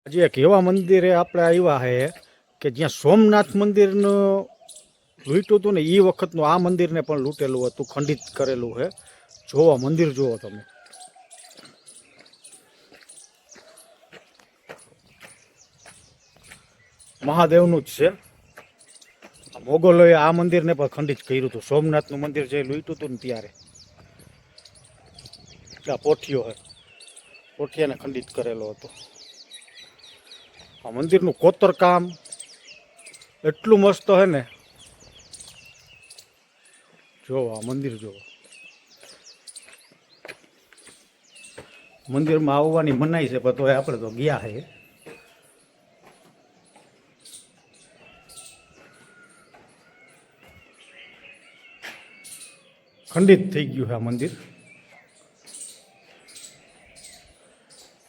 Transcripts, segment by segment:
હજી એક એવા મંદિરે આપણે આવ્યા છે કે જ્યાં સોમનાથ મંદિરનું લૂંટ્યું હતું ને એ વખતનું આ મંદિરને પણ લૂંટેલું હતું, ખંડિત કરેલું છે. જોવો મંદિર જુઓ તમે. મહાદેવનું જ છે. મોગલોએ આ મંદિરને પણ ખંડિત કર્યું હતું. સોમનાથનું મંદિર જે લૂંટ્યું હતું ને ત્યારે આ પોઠિયો છે, પોઠિયાને ખંડિત કરેલો હતો. આ મંદિરનું કોતરકામ એટલું મસ્ત છે ને, જોવો આ મંદિર જોવો. મંદિરમાં આવવાની મનાઈ છે, પણ તોય આપણે તો ગયા છે. ખંડિત થઈ ગયું છે આ મંદિર.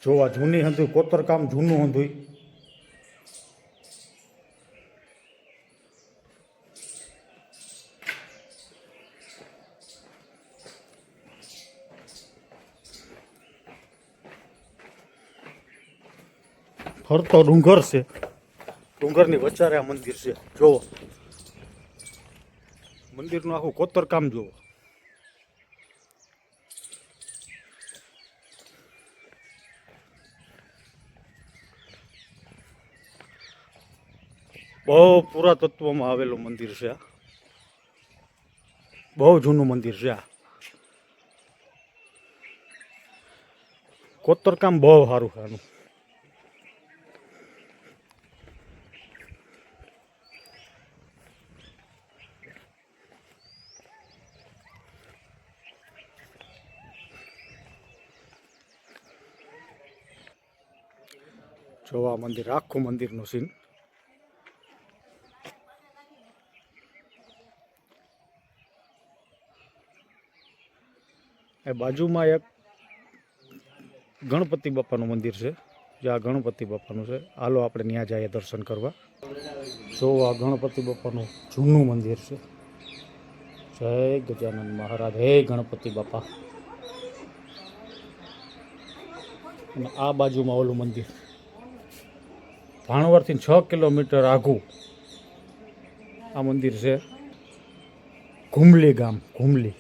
જોવા જૂની હતું, કોતરકામ જૂનું હતું. ફરતો ડુંગર છે, ડુંગરની વચ્ચારે આ મંદિર છે. જોવો મંદિરનું આખું કોતરકામ જોવો. બહુ પુરાતત્વમાં આવેલું મંદિર છે. બહુ જૂનું મંદિર છે. આ કોતરકામ બહુ સારું છે આનું. જોવા મંદિર, આખું મંદિરનું સીન. એ બાજુમાં એક ગણપતિ બાપાનું મંદિર છે, જ્યાં ગણપતિ બાપાનું છે. હાલો આપણે ત્યાં જઈએ દર્શન કરવા. જો આ ગણપતિ બાપાનું જૂનું મંદિર છે. જય ગજાનંદ મહારાજ, હે ગણપતિ બાપા. અને આ બાજુમાં ઓલું મંદિર, ભાણવડથી 6 કિલોમીટર આઘું આ મંદિર છે. ઘુમલી ગામ, ઘુમલી.